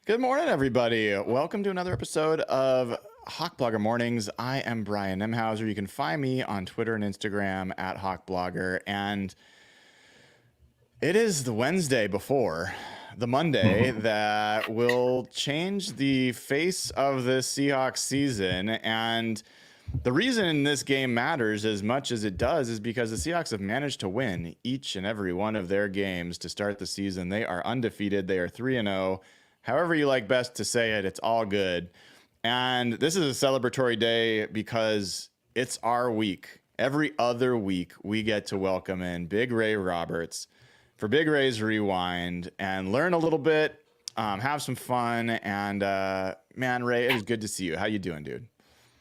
Good morning, everybody. Welcome to another episode of Hawk Blogger Mornings. I am Brian Nemhauser. You can find me on Twitter and Instagram at Hawk Blogger. And it is the Wednesday before the Monday that will change the face of this Seahawks season. And the reason this game matters as much as it does is because the Seahawks have managed to win each and every one of their games to start the season. They are undefeated. They are 3-0. However you like best to say it, it's all good. And this is a celebratory day because it's our week. Every other week, we get to welcome in Big Ray Roberts for Big Ray's Rewind and learn a little bit, have some fun. And man, Ray, it is good to see you. How you doing, dude?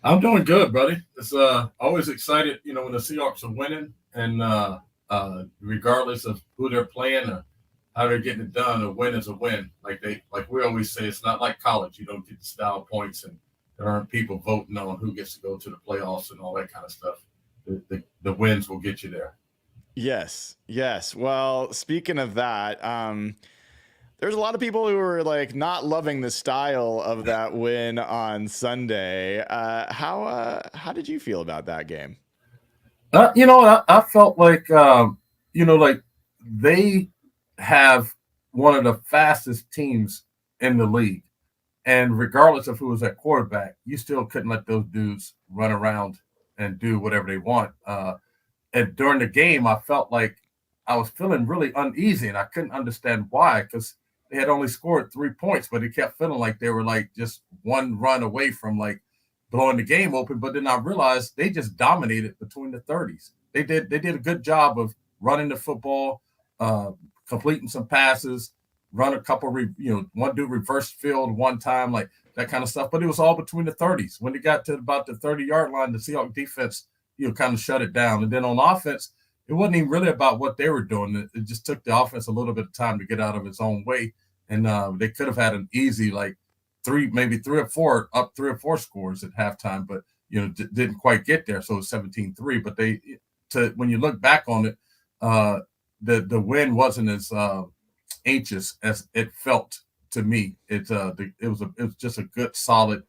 I'm doing good, buddy. It's always excited, when the Seahawks are winning, and regardless of who they're playing or how they're getting it done, a win is a win. Like we always say, it's not like college. You don't get the style points, and there aren't people voting on who gets to go to the playoffs and all that kind of stuff. The wins will get you there. Yes, yes. Well, speaking of that, there's a lot of people who are like not loving the style of that win on Sunday. How did you feel about that game? I felt like like they have one of the fastest teams in the league. And regardless of who was at quarterback, you still couldn't let those dudes run around and do whatever they want. And during the game, I felt like I was feeling really uneasy, and I couldn't understand why, because they had only scored 3 points, but it kept feeling like they were like just one run away from like blowing the game open. But then I realized they just dominated between the 30s. They did a good job of running the football, completing some passes, run a couple, one dude reversed field one time, like that kind of stuff. But it was all between the 30s. When they got to about the 30-yard line, the Seahawks defense, kind of shut it down. And then on offense, it wasn't even really about what they were doing. It just took the offense a little bit of time to get out of its own way. And they could have had an easy, like, maybe three or four scores at halftime, but, didn't quite get there. So it was 17-3. But when you look back on it, the win wasn't as anxious as it felt to me. It was just a good, solid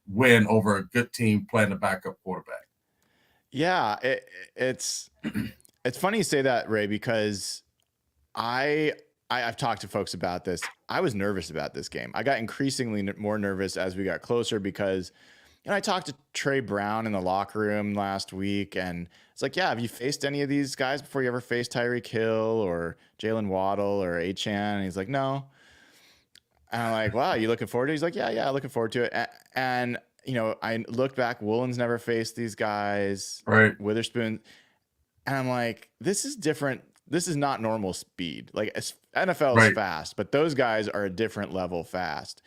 win over a good team playing the backup quarterback. Yeah, it's funny you say that, Ray, because I've talked to folks about this. I was nervous about this game. I got increasingly more nervous as we got closer because, I talked to Trey Brown in the locker room last week, and it's like, yeah, have you faced any of these guys before? You ever faced Tyreek Hill or Jalen Waddle or Achane? And he's like, no. And I'm like, wow, you looking forward to it? He's like, yeah, looking forward to it. And I looked back. Woolen's never faced these guys. Right. Witherspoon. And I'm like, this is different. This is not normal speed. Like NFL is fast, but those guys are a different level fast.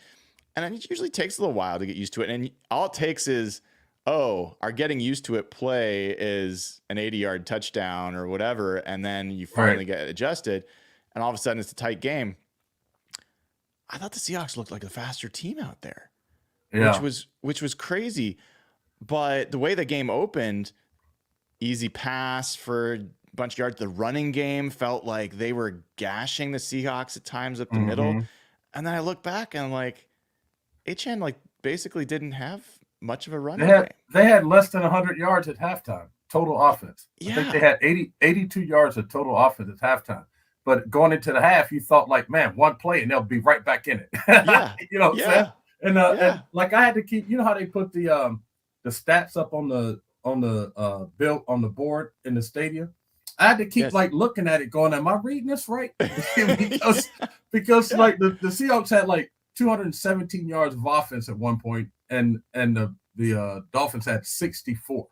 And it usually takes a little while to get used to it. And all it takes is, our getting used to it play is an 80-yard touchdown or whatever. And then you finally get adjusted. And all of a sudden it's a tight game. I thought the Seahawks looked like a faster team out there, which was crazy. But the way the game opened, easy pass for a bunch of yards. The running game felt like they were gashing the Seahawks at times up the middle. And then I look back and I'm like, Achane like basically didn't have much of a running game. They had less than 100 yards at halftime, total offense. Yeah. I think they had 82 yards of total offense at halftime. But going into the half, you thought like, man, one play and they'll be right back in it. Yeah. You know what I'm saying? And like I had to keep, how they put the stats up on the bill on the board in the stadium. I had to keep like looking at it, going, "Am I reading this right?" because like the Seahawks had like 217 yards of offense at one point, and the Dolphins had 64,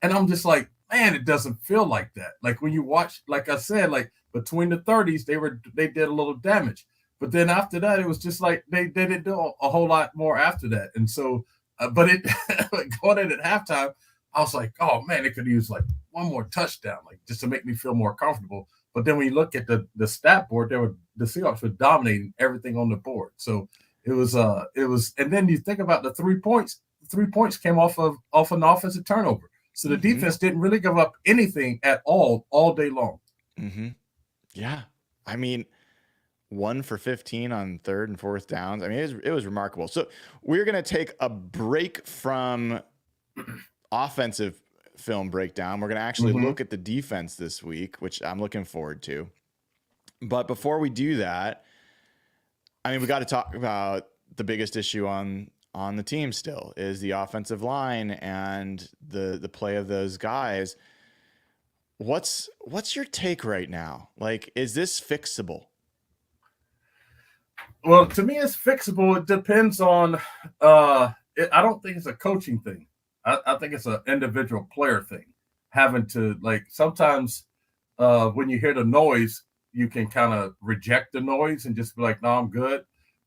and I'm just like, man, it doesn't feel like that. Like when you watch, like I said, like between the 30s, they did a little damage, but then after that, it was just like they didn't do a whole lot more after that, and so, but it going in at halftime. I was like, oh man, they could use like one more touchdown, like just to make me feel more comfortable. But then when you look at the stat board, the Seahawks were dominating everything on the board. So it was, and then you think about the 3 points. The 3 points came off an offensive turnover. So the defense didn't really give up anything at all day long. Yeah, I mean, 1 for 15 on third and fourth downs. I mean, it was remarkable. So we're going to take a break from offensive film breakdown. We're going to actually look at the defense this week, which I'm looking forward to. But before we do that, I mean, we got to talk about the biggest issue on the team still is the offensive line and the play of those guys. What's your take right now? Like, is this fixable? Well, to me, it's fixable. It depends on. I don't think it's a coaching thing. I think it's an individual player thing. Having to sometimes when you hear the noise, you can kind of reject the noise and just be like, "No, I'm good."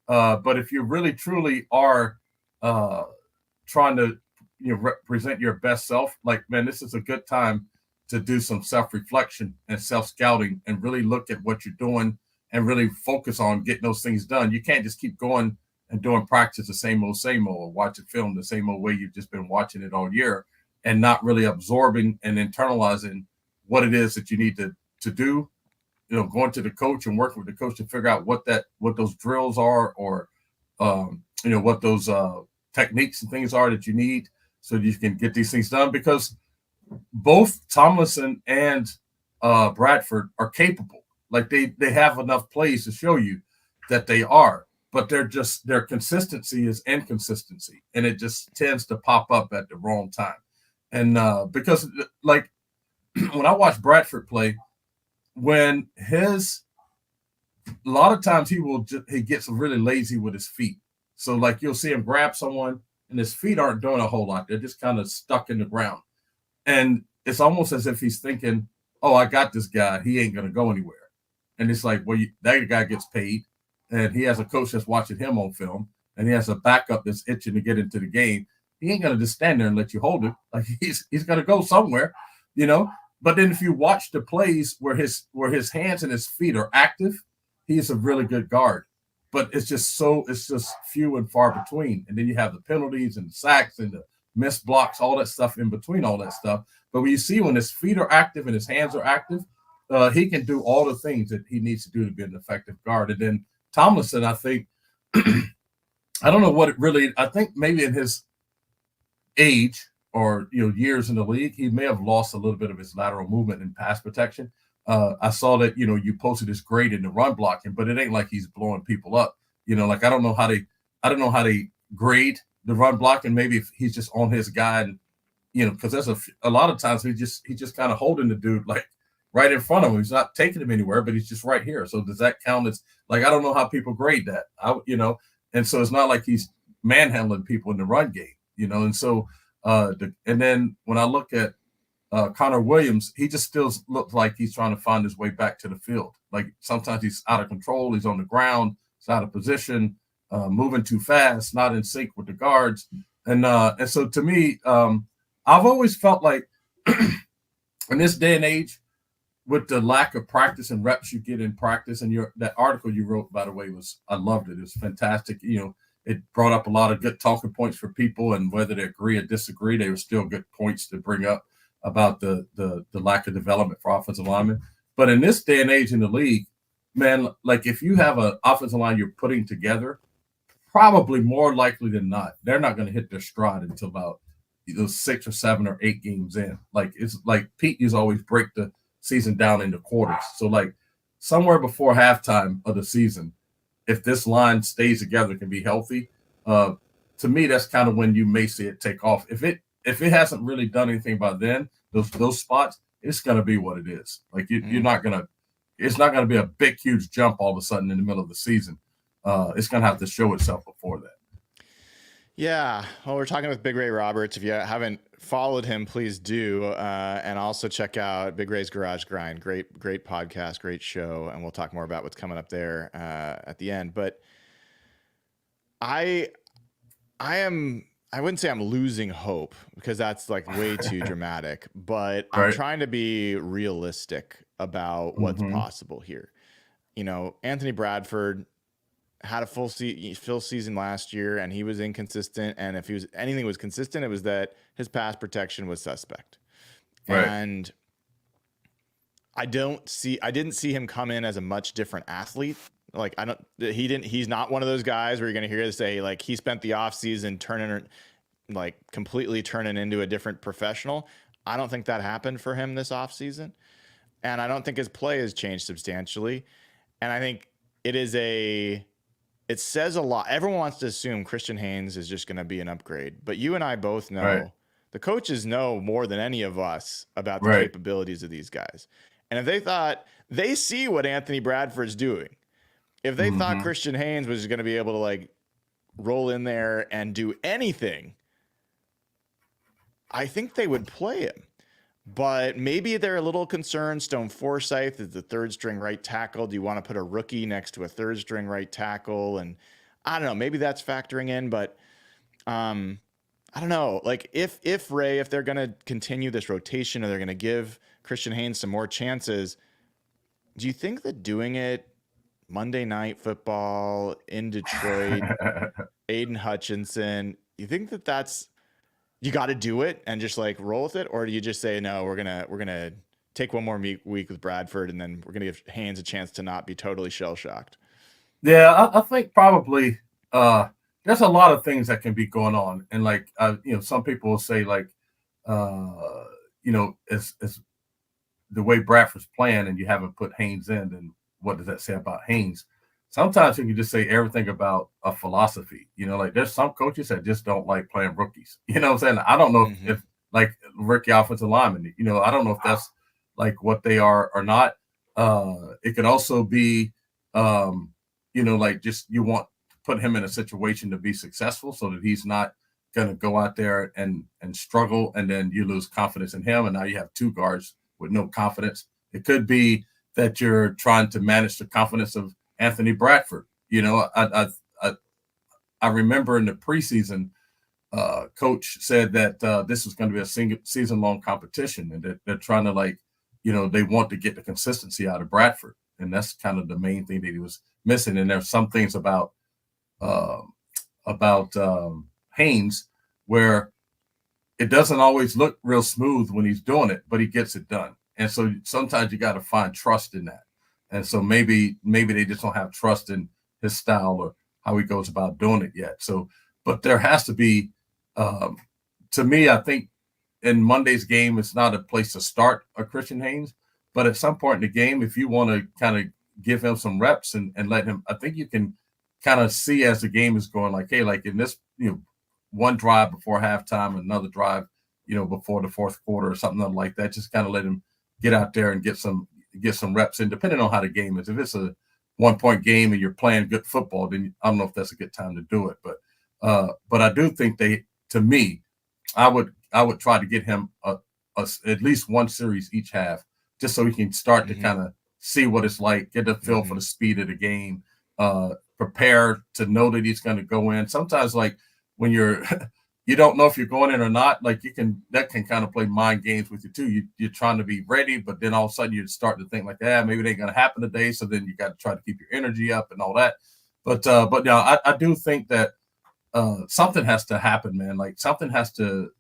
But if you really truly are trying to represent your best self, like, man, this is a good time to do some self-reflection and self-scouting and really look at what you're doing and really focus on getting those things done. You can't just keep going and doing practice the same old, or watching film the same old way you've just been watching it all year and not really absorbing and internalizing what it is that you need to do. Going to the coach and working with the coach to figure out what those drills are, or what those techniques and things are that you need so you can get these things done, because both Tomlinson and Bradford are capable. Like they have enough plays to show you that they are, but their consistency is inconsistency, and it just tends to pop up at the wrong time. And because like when I watch Bradford play, when a lot of times he gets really lazy with his feet. So like you'll see him grab someone and his feet aren't doing a whole lot. They're just kind of stuck in the ground. And it's almost as if he's thinking, oh, I got this guy. He ain't going to go anywhere. And it's like, well, that guy gets paid, and he has a coach that's watching him on film, and he has a backup that's itching to get into the game. He ain't going to just stand there and let you hold it. Like he's going to go somewhere, But then if you watch the plays where his hands and his feet are active, he's a really good guard. But it's just few and far between. And then you have the penalties and the sacks and the missed blocks, all that stuff in between all that stuff. But when you see when his feet are active and his hands are active, he can do all the things that he needs to do to be an effective guard. And then Tomlinson, I think, I don't know what it really, I think maybe in his age or years in the league, he may have lost a little bit of his lateral movement and pass protection. I saw that you posted his grade in the run blocking, but it ain't like he's blowing people up. Like I don't know how they grade the run blocking. Maybe if he's just on his guy, and because there's a lot of times he's just kind of holding the dude like right in front of him. He's not taking him anywhere, but he's just right here. So does that count as like, I don't know how people grade that. And so it's not like he's manhandling people in the run game, and so. And then when I look at Connor Williams, he just still looks like he's trying to find his way back to the field. Like sometimes he's out of control, he's on the ground, he's out of position, moving too fast, not in sync with the guards. And so to me, I've always felt like in this day and age, with the lack of practice and reps you get in practice, and that article you wrote, by the way, I loved it. It was fantastic. It brought up a lot of good talking points for people, and whether they agree or disagree, they were still good points to bring up about the lack of development for offensive linemen. But in this day and age in the league, man, like if you have an offensive line you're putting together, probably more likely than not, they're not going to hit their stride until about 6 or 7 or 8 games in. Like it's like Pete used to always break the season down into quarters. So like somewhere before halftime of the season, if this line stays together, can be healthy, to me, that's kind of when you may see it take off. If it hasn't really done anything by then, those spots, it's going to be what it is. Like you're not going to, it's not going to be a big, huge jump all of a sudden in the middle of the season. It's going to have to show itself before that. Yeah. Well, we're talking with Big Ray Roberts. If you haven't followed him, please do. And also check out Big Ray's Garage Grind. Great podcast, great show. And we'll talk more about what's coming up there at the end. But I wouldn't say I'm losing hope, because that's like way too dramatic, but I'm trying to be realistic about what's possible here. Anthony Bradford had a full season last year, and he was inconsistent. And if anything was consistent, it was that his pass protection was suspect. Right. And I didn't see him come in as a much different athlete Like he's not one of those guys where you're going to hear say like he spent the offseason completely turning into a different professional. I don't think that happened for him this offseason. And I don't think his play has changed substantially. And I think it says a lot. Everyone wants to assume Christian Haynes is just going to be an upgrade, but you and I both know Right. the coaches know more than any of us about the Right. capabilities of these guys. And if they thought they see what Anthony Bradford's doing, if they thought Mm-hmm. Christian Haynes was going to be able to like roll in there and do anything, I think they would play him. But maybe they're a little concerned. Stone Forsythe is the third string right tackle. Do you want to put a rookie next to a third string right tackle? And I don't know, maybe that's factoring in, but I don't know. Like if they're going to continue this rotation or they're going to give Christian Haynes some more chances, do you think that doing it Monday Night Football in Detroit, Aiden Hutchinson, you think that that's you got to do it and just like roll with it, or do you just say no? We're gonna take one more week with Bradford, and then we're gonna give Haynes a chance to not be totally shell shocked. Yeah, I think probably there's a lot of things that can be going on, and like some people will say like it's the way Bradford's playing, and you haven't put Haynes in, then what does that say about Haynes? Sometimes you can just say everything about a philosophy. Like there's some coaches that just don't like playing rookies. You know what I'm saying? I don't know if like rookie offensive linemen, I don't know if that's like what they are or not. It could also be, like just you want to put him in a situation to be successful so that he's not going to go out there and struggle, and then you lose confidence in him, and now you have two guards with no confidence. It could be that you're trying to manage the confidence of Anthony Bradford. I remember in the preseason, coach said that this was going to be a season-long competition, and they're trying to they want to get the consistency out of Bradford, and that's kind of the main thing that he was missing. And there's some things about Haynes where it doesn't always look real smooth when he's doing it, but he gets it done. And so sometimes you got to find trust in that. And so maybe they just don't have trust in his style or how he goes about doing it yet. So, but there has to be, to me, I think in Monday's game, it's not a place to start a Christian Haynes, but at some point in the game, if you want to kind of give him some reps and let him, I think you can kind of see as the game is going, like, hey, like in this, one drive before halftime, another drive, before the fourth quarter or something like that, just kind of let him get out there and get some reps in, depending on how the game is. If it's a 1-point game and you're playing good football, then I don't know if that's a good time to do it. But I do think to me, I would try to get him at least one series each half, just so he can start to kind of see what it's like, get a feel for the speed of the game, prepare to know that he's going to go in. Sometimes like when you don't know if you're going in or not, like that can kind of play mind games with you too. You're trying to be ready, but then all of a sudden you start to think like, maybe it ain't going to happen today. So then you got to try to keep your energy up and all that. But now I do think that something has to happen, man. Like something has to,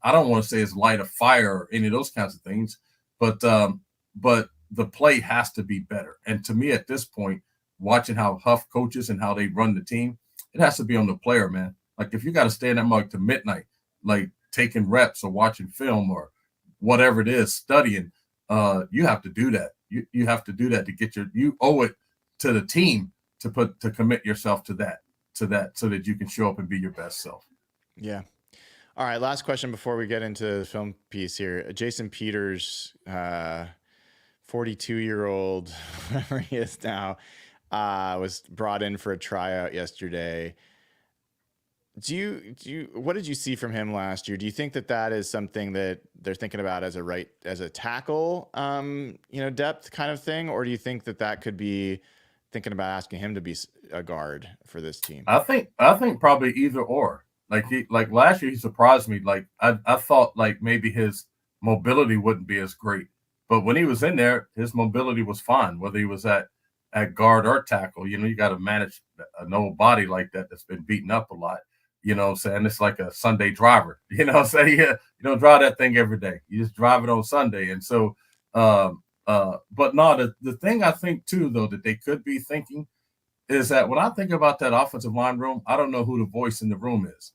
I don't want to say it's light a fire or any of those kinds of things, but the play has to be better. And to me at this point, watching how Huff coaches and how they run the team, it has to be on the player, man. Like if you got to stay in that mug to midnight, like taking reps or watching film or whatever it is, studying, you have to do that. You have to do that to get you owe it to the team to commit yourself to that so that you can show up and be your best self. Yeah. All right. Last question before we get into the film piece here. Jason Peters, 42-year-old, whatever he is now, was brought in for a tryout yesterday. What did you see from him last year? Do you think that is something that they're thinking about as a tackle, depth kind of thing? Or do you think that could be thinking about asking him to be a guard for this team? I think probably either or. Like last year, he surprised me. Like I thought like maybe his mobility wouldn't be as great, but when he was in there, his mobility was fine. Whether he was at guard or tackle, you got to manage an old body like that that's been beaten up a lot. You know what I'm saying? It's like a Sunday driver. You know what I'm saying? Yeah, you don't drive that thing every day. You just drive it on Sunday. And so But no, the thing I think too, though, that they could be thinking is that when I think about that offensive line room, I don't know who the voice in the room is.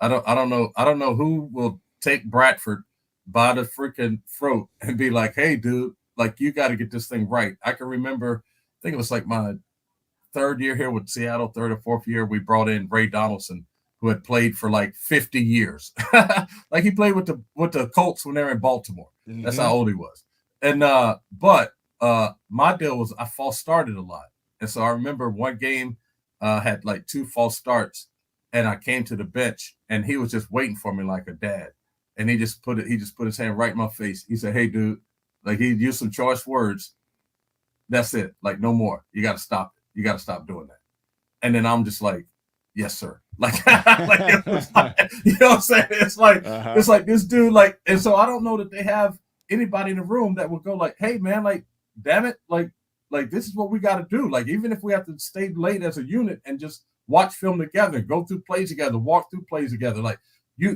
I don't know who will take Bradford by the freaking throat and be like, "Hey, dude, like you got to get this thing right." I can remember, I think it was like my third year here with Seattle, third or fourth year, we brought in Ray Donaldson, who had played for like 50 years. Like he played with the Colts when they were in Baltimore. Mm-hmm. That's how old he was. And but my deal was I false started a lot. And so I remember one game had like 2 false starts, and I came to the bench and he was just waiting for me like a dad. And he just put his hand right in my face. He said, "Hey, dude," like he used some choice words. "That's it. Like no more. You got to stop it. You got to stop doing that." And then I'm just like, "Yes, sir." Like, it was like, you know what I'm saying? It's like it's like this dude, like, and so I don't know that they have anybody in the room that would go like, "Hey man, like, damn it, like this is what we got to do." Like, even if we have to stay late as a unit and just watch film together, go through plays together, walk through plays together, like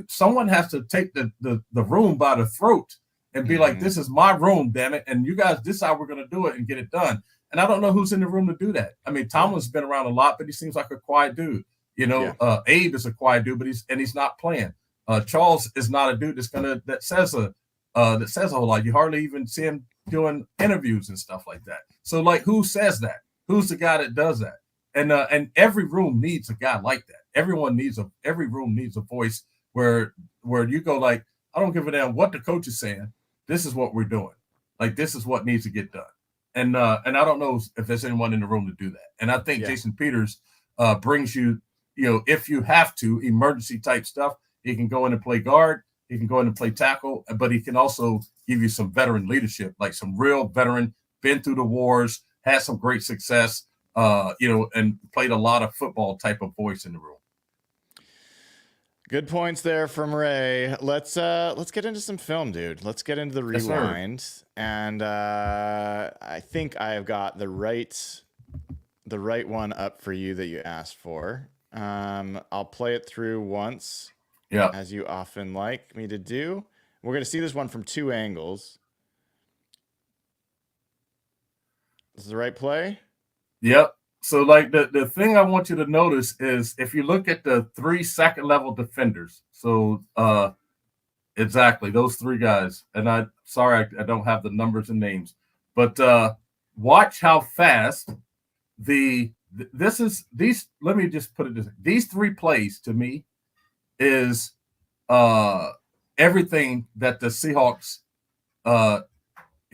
someone has to take the room by the throat and be like, "This is my room, damn it, and you guys, this is how we're gonna do it and get it done." And I don't know who's in the room to do that. I mean, Tomlin's been around a lot, but he seems like a quiet dude. You know, Abe is a quiet dude, but he's not playing. Charles is not a dude that says a whole lot. You hardly even see him doing interviews and stuff like that. So, like, who says that? Who's the guy that does that? And every room needs a guy like that. Every room needs a voice where you go like, "I don't give a damn what the coach is saying. This is what we're doing. Like, this is what needs to get done." And I don't know if there's anyone in the room to do that. And I think Jason Peters brings you, if you have to, emergency type stuff. He can go in and play guard. He can go in and play tackle, but he can also give you some veteran leadership, like some real veteran, been through the wars, had some great success, and played a lot of football type of voice in the room. Good points there from Ray. Let's get into some film, dude. Let's get into the rewind. And I think I've got the right one up for you that you asked for. I'll play it through once, as you often like me to do. We're going to see this one from 2 angles. This is the right play? Yep. So, like, the thing I want you to notice is if you look at the 3 second-level defenders, so exactly, those 3 guys, and I don't have the numbers and names, but watch how fast let me just put it this way. These 3 plays, to me, is everything that the Seahawks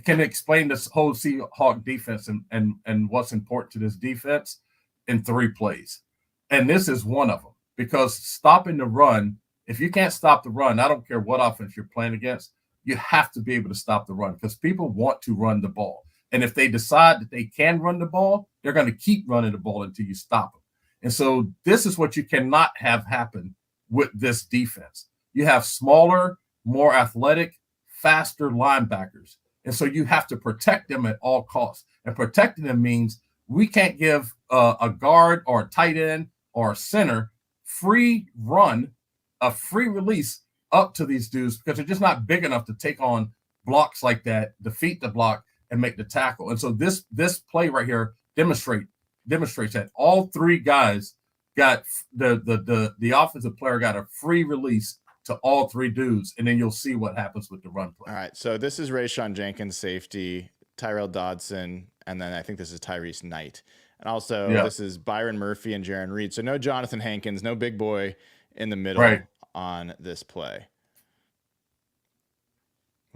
can explain this whole Seahawk defense and what's important to this defense in 3 plays. And this is one of them, because stopping the run, if you can't stop the run, I don't care what offense you're playing against, you have to be able to stop the run, because people want to run the ball. And if they decide that they can run the ball, they're going to keep running the ball until you stop them. And so this is what you cannot have happen with this defense. You have smaller, more athletic, faster linebackers. And so you have to protect them at all costs. And protecting them means we can't give a guard or a tight end or a center free run, a free release up to these dudes, because they're just not big enough to take on blocks like that, defeat the block, and make the tackle. And so this play right here demonstrates that all 3 guys got the offensive player got a free release to all 3 dudes, and then you'll see what happens with the run play. All right, so this is Rayshawn Jenkins, safety, Tyrell Dodson, and then I think this is Tyrese Knight. And also this is Byron Murphy and Jaron Reed. So no Jonathan Hankins, no big boy in the middle on this play.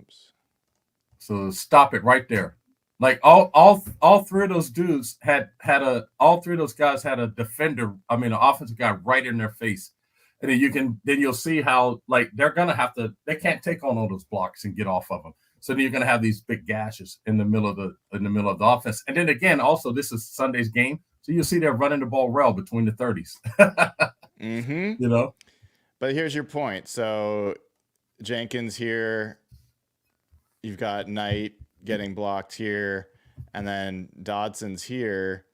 Oops. So stop it right there. Like all 3 of those dudes all 3 of those guys had a defender, an offensive guy right in their face. And then you'll see how, like, they're gonna have to, they can't take on all those blocks and get off of them. So then you're gonna have these big gashes in the middle of the offense. And then again, also this is Sunday's game, so you'll see they're running the ball well between the 30s. But here's your point. So Jenkins here, you've got Knight getting blocked here, and then Dodson's here,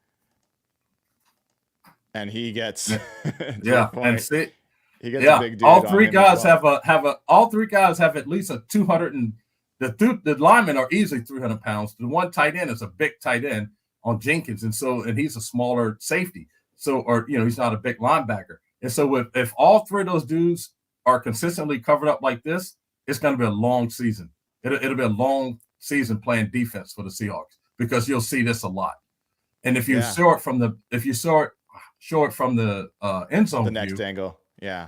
and he gets and see. He gets a big dude. All 3 guys have at least a 200 The linemen are easily 300 pounds. The one tight end is a big tight end on Jenkins, and he's a smaller safety. So, or he's not a big linebacker. And so, if all three of those dudes are consistently covered up like this, it's going to be a long season. It'll be a long season playing defense for the Seahawks because you'll see this a lot. And if you show it from the end zone, the next angle, yeah.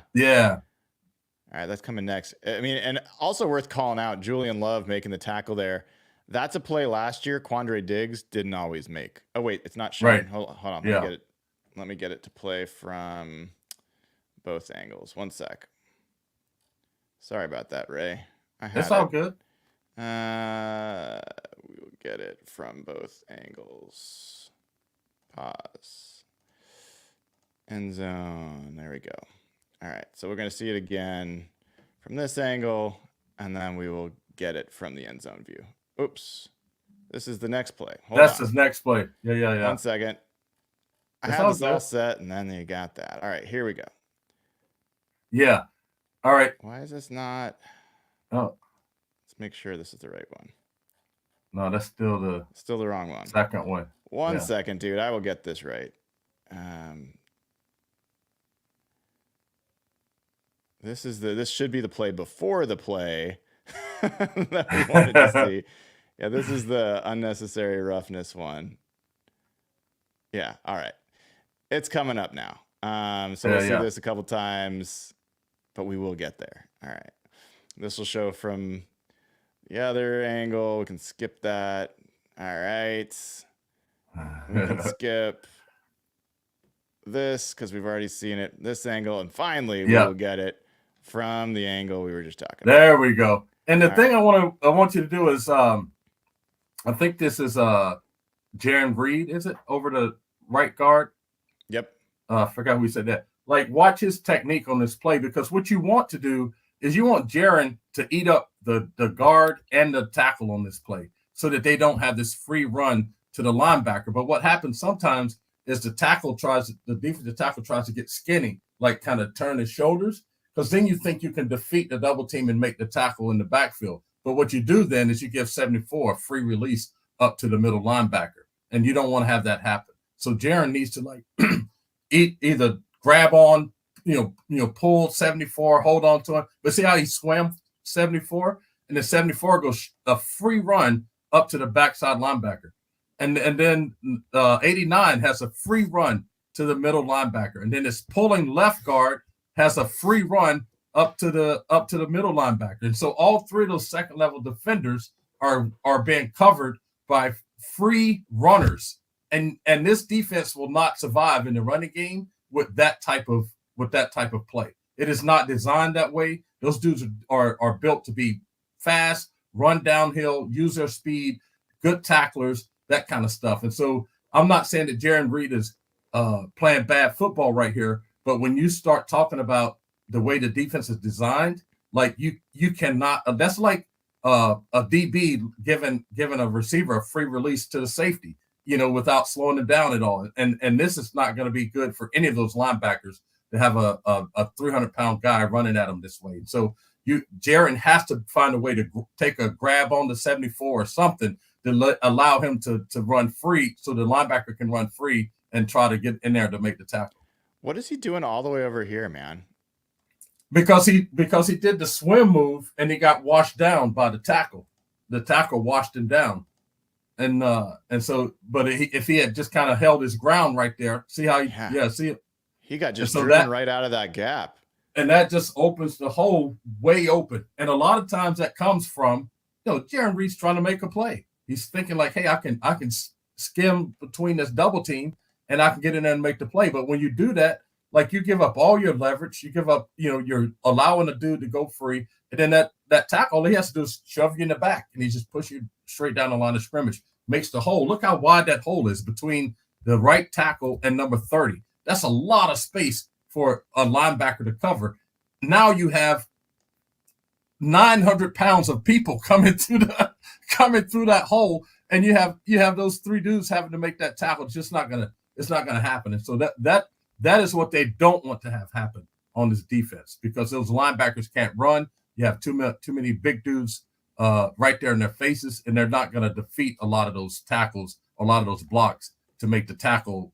All right, that's coming next. I mean, and also worth calling out, Julian Love making the tackle there. That's a play last year Quandre Diggs didn't always make. Oh wait, it's not showing. Right. Hold on. Let me get it to play from both angles. One sec. Sorry about that, Ray. It's all good. We will get it from both angles. Pause. End zone. There we go. All right, so we're going to see it again from this angle, and then we will get it from the end zone view. Oops. This is the next play. That's his next play. Yeah. 1 second. I have this all set, and then you got that. All right, here we go. Yeah. All right. Why is this not? Oh. Let's make sure this is the right one. No, that's still the wrong one. Second one. 1 second, dude. I will get this right. This should be the play before the play that we wanted to see. Yeah, this is the unnecessary roughness one. Yeah, all right. It's coming up now. So we'll see this a couple times, but we will get there. All right. This will show from the other angle. We can skip that. All right. We can skip this because we've already seen it, this angle, and finally we will get it from the angle we were just talking about. There we go. And the thing I want you to do is I think this is Jaron Reed, is it? Over the right guard. Yep. I forgot who said that. Like, watch his technique on this play, because what you want to do is you want Jaron to eat up the guard and the tackle on this play so that they don't have this free run to the linebacker. But what happens sometimes is the defensive tackle tries to get skinny, like kind of turn his shoulders, because then you think you can defeat the double team and make the tackle in the backfield. But what you do then is you give 74 a free release up to the middle linebacker, and you don't want to have that happen. So Jaron needs to either grab on, pull 74, hold on to him. But see how he swam 74, and then 74 goes a free run up to the backside linebacker, and then 89 has a free run to the middle linebacker, and then this pulling left guard has a free run up to the middle linebacker. And so all three of those second level defenders are being covered by free runners. And this defense will not survive in the running game with that type of play. It is not designed that way. Those dudes are built to be fast, run downhill, use their speed, good tacklers, that kind of stuff. And so I'm not saying that Jaron Reed is playing bad football right here, but when you start talking about the way the defense is designed, like you cannot. That's like a DB giving a receiver a free release to the safety, without slowing it down at all. And this is not going to be good for any of those linebackers to have a 300-pound guy running at them this way. So Jaron has to find a way to take a grab on the 74 or something to allow him to run free, so the linebacker can run free and try to get in there to make the tackle. What is he doing all the way over here, man? Because he did the swim move and he got washed down by the tackle. The tackle washed him down, and so, but if he had just kind of held his ground right there, see how he got just driven right out of that gap, and that just opens the hole way open. And a lot of times that comes from Jaron Reed's trying to make a play. He's thinking like, hey, I can skim between this double team and I can get in there and make the play. But when you do that, like, you give up all your leverage, you give up, you're allowing the dude to go free. And then that tackle, all he has to do is shove you in the back, and he just push you straight down the line of scrimmage, makes the hole. Look how wide that hole is between the right tackle and number 30. That's a lot of space for a linebacker to cover. Now you have 900 pounds of people coming through that hole, and you have those three dudes having to make that tackle. It's not gonna happen. And so that is what they don't want to have happen on this defense, because those linebackers can't run. You have too many big dudes right there in their faces, and they're not going to defeat a lot of those tackles, a lot of those blocks to make the tackle,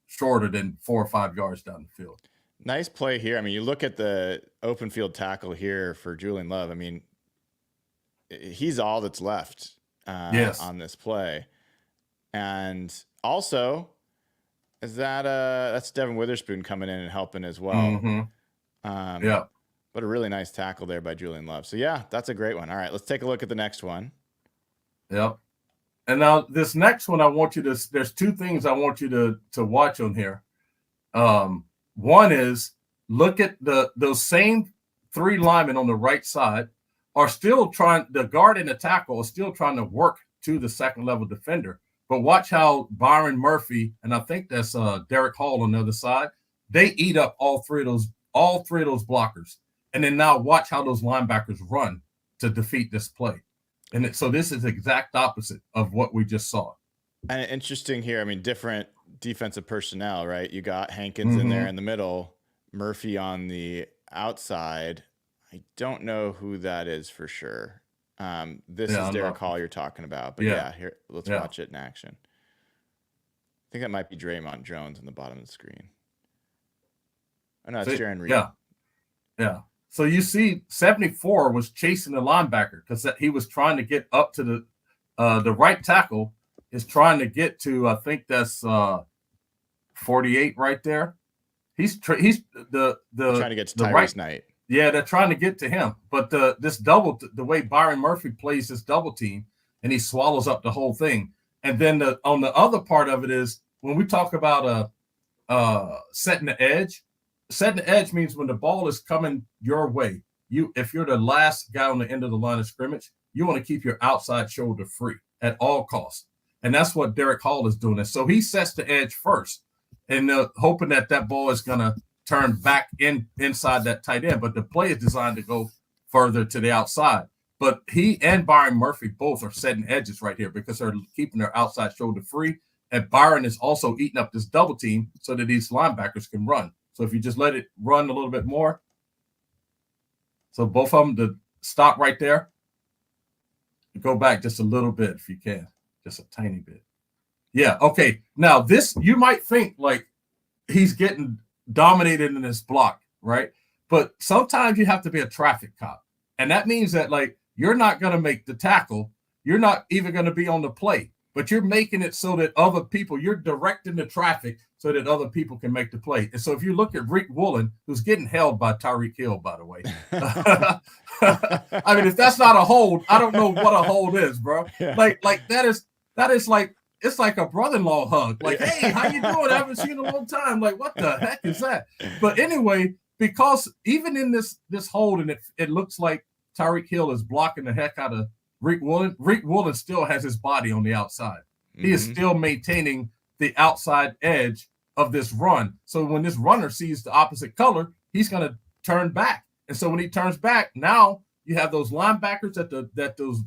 shorter than 4 or 5 yards down the field. Nice play here. I mean, you look at the open field tackle here for Julian Love. I mean, he's all that's left on this play. And also, is that's Devin Witherspoon coming in and helping as well. Mm-hmm. Yeah. But a really nice tackle there by Julian Love. So, yeah, that's a great one. All right, let's take a look at the next one. Yep. And now this next one, there's two things I want you to watch on here. One is look at those same 3 linemen on the right side are still the guard and the tackle are still trying to work to the second level defender. But watch how Byron Murphy, and I think that's Derek Hall on the other side, they eat up all three of those blockers. And then now watch how those linebackers run to defeat this play. And so this is the exact opposite of what we just saw. And interesting here, I mean, different defensive personnel, right? You got Hankins in there in the middle, Murphy on the outside. I don't know who that is for sure. This is Derek Hall you're talking about. But here, let's watch it in action. I think that might be Draymond Jones on the bottom of the screen. Oh, no, it's Jaron Reed. Yeah. So you see 74 was chasing the linebacker because he was trying to get up to the right tackle is trying to get to, I think that's 48 right there. He's trying to get to Tyrese Knight. Yeah, they're trying to get to him. But the way Byron Murphy plays this double team, and he swallows up the whole thing. And then on the other part of it is when we talk about setting the edge. Setting the edge means when the ball is coming your way, if you're the last guy on the end of the line of scrimmage, you want to keep your outside shoulder free at all costs. And that's what Derek Hall is doing. So he sets the edge first and hoping that ball is going to turn back inside that tight end. But the play is designed to go further to the outside. But he and Byron Murphy both are setting edges right here because they're keeping their outside shoulder free. And Byron is also eating up this double team so that these linebackers can run. So if you just let it run a little bit more. So both of them to stop right there. Go back just a little bit if you can. Just a tiny bit. Yeah, okay. Now this, you might think like he's getting dominated in this block, right? But sometimes you have to be a traffic cop. And that means that like you're not going to make the tackle. You're not even going to be on the play. But you're making it so that other people, you're directing the traffic so that other people can make the play. And so if you look at Rick Woolen, who's getting held by Tyreek Hill, by the way. I mean, if that's not a hold, I don't know what a hold is, bro. Yeah. Like that is like, it's like a brother-in-law hug. Like, hey, how you doing? I haven't seen you in a long time. Like, what the heck is that? But anyway, because even in this hold, and it looks like Tyreek Hill is blocking the heck out of Rick Woolen. Rick Woolen still has his body on the outside. He is still maintaining the outside edge of this run. So when this runner sees the opposite color, he's going to turn back. And so when he turns back, now you have those linebackers that those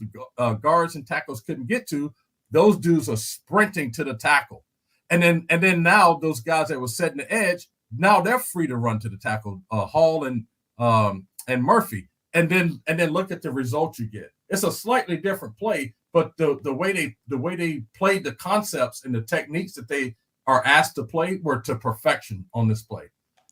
guards and tackles couldn't get to. Those dudes are sprinting to the tackle. And then now those guys that were setting the edge, now they're free to run to the tackle, Hall and Murphy. And then look at the result you get. It's a slightly different play, but the way they played the concepts and the techniques that they are asked to play were to perfection on this play.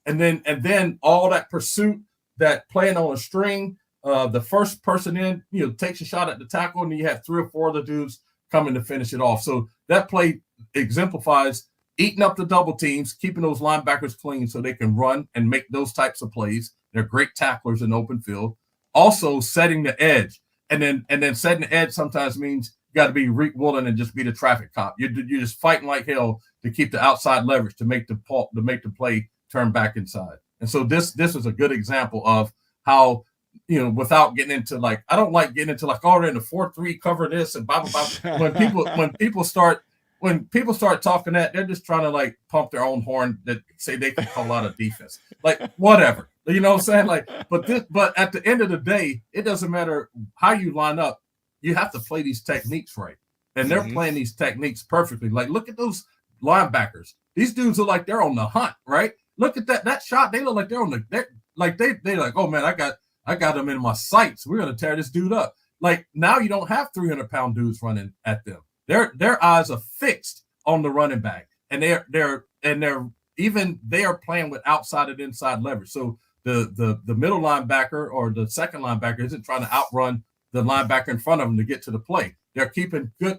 And then all that pursuit, that playing on a string, the first person in, takes a shot at the tackle, and you have 3 or 4 other dudes coming to finish it off. So that play exemplifies eating up the double teams, keeping those linebackers clean so they can run and make those types of plays. They're great tacklers in open field. Also setting the edge. And then setting the edge sometimes means you got to be Rick Woolen and just be the traffic cop. You're just fighting like hell to keep the outside leverage to make the play turn back inside. And so this is a good example of how, without getting into like, I don't like getting into like, oh, they're in the 4-3 cover this and blah blah blah. When people start talking that, they're just trying to like pump their own horn that say they can call out a defense. Like whatever. You know what I'm saying? Like, but at the end of the day, it doesn't matter how you line up. You have to play these techniques right. And they're playing these techniques perfectly. Like, look at those linebackers. These dudes look like they're on the hunt, right? Look at that shot. They look like they're on they're like, oh man, I got them in my sights. We're gonna tear this dude up. like now you don't have 300-pound dudes running at them. Their eyes are fixed on the running back, and they're they are playing with outside and inside leverage. So the middle linebacker or the second linebacker isn't trying to outrun the linebacker in front of them to get to the play. They're keeping good,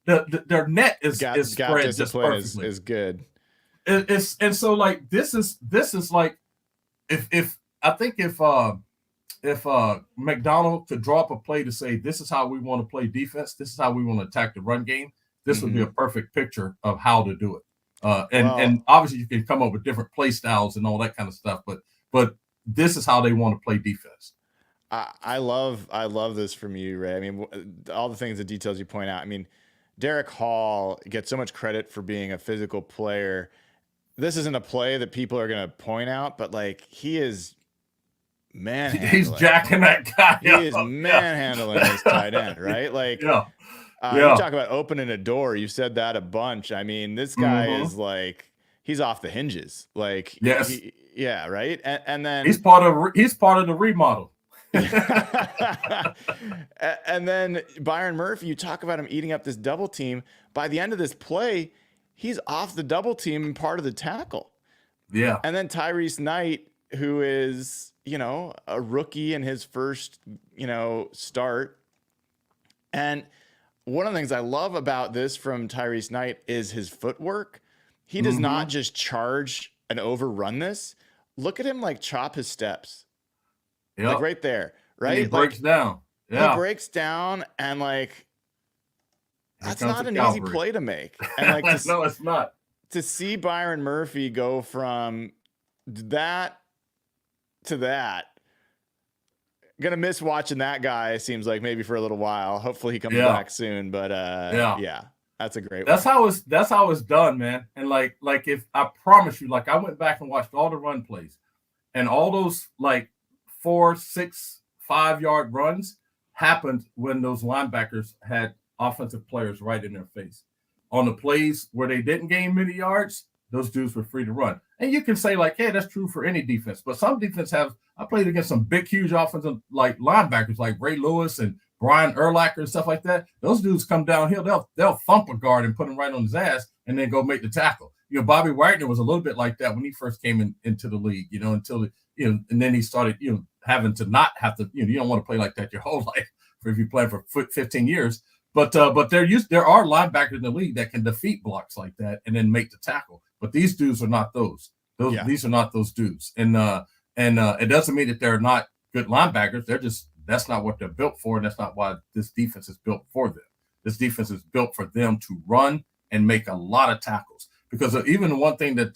their net is spread just perfectly. Is good. And so like this is like if McDonald could draw up a play to say this is how we want to play defense, this is how we want to attack the run game, this would be a perfect picture of how to do it. And obviously you can come up with different play styles and all that kind of stuff, but this is how they want to play defense. I love this from you, Ray. I mean, all the things, the details you point out. I mean, Derek Hall gets so much credit for being a physical player. This isn't a play that people are going to point out, but like he is manhandling. He's jacking that guy. He is manhandling his tight end, right? Like, you talk about opening a door. You said that a bunch. I mean, this guy is like, he's off the hinges. Like, yes, right. And then he's part of the remodel. And then Byron Murphy, you talk about him eating up this double team. By the end of this play, he's off the double team and part of the tackle. Yeah. And then Tyrese Knight, who is, a rookie in his first, start. And one of the things I love about this from Tyrese Knight is his footwork. He does not just charge and overrun this. Look at him like chop his steps. Yep. Like right there, right? And he breaks down. Yeah. He breaks down, and like that's not an easy play to make. And like no, it's not. To see Byron Murphy go from that to that. Gonna miss watching that guy, seems like, maybe for a little while. Hopefully he comes back soon. But that's a great that's one. That's how it's done, man. And like if I promise you, like I went back and watched all the run plays and all those like 4, 6, 5-yard runs happened when those linebackers had offensive players right in their face. On the plays where they didn't gain many yards, those dudes were free to run. And you can say like, hey, that's true for any defense, but some defense I played against some big, huge offensive like linebackers like Ray Lewis and Brian Urlacher and stuff like that. Those dudes come downhill, they'll thump a guard and put him right on his ass and then go make the tackle. Bobby Wagner was a little bit like that when he first came into the league, until and then he started, having to not have to, you don't want to play like that your whole life if you play for 15 years. But there are linebackers in the league that can defeat blocks like that and then make the tackle. But these dudes are not those. These are not those dudes. And it doesn't mean that they're not good linebackers. That's not what they're built for, and that's not why this defense is built for them. This defense is built for them to run and make a lot of tackles. Because even the one thing that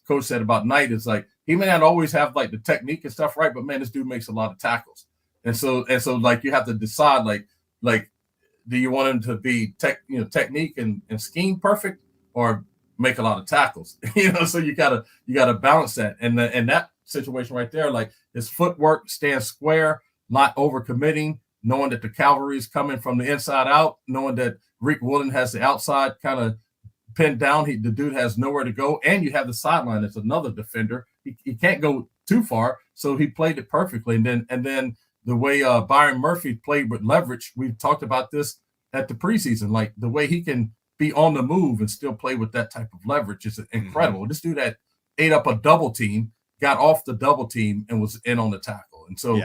Coach said about Knight is like, he may not always have like the technique and stuff right, but man, this dude makes a lot of tackles. And so like you have to decide like do you want him to be technique and scheme perfect or make a lot of tackles? So you gotta balance that. And that situation right there, like his footwork stands square, not overcommitting, knowing that the cavalry is coming from the inside out, knowing that Rick Woolen has the outside kind of pinned down. The dude has nowhere to go, and you have the sideline. It's another defender. He can't go too far, so he played it perfectly. And then the way Byron Murphy played with leverage, we talked about this at the preseason. Like the way he can be on the move and still play with that type of leverage is incredible. This dude that ate up a double team, got off the double team, and was in on the tackle. And so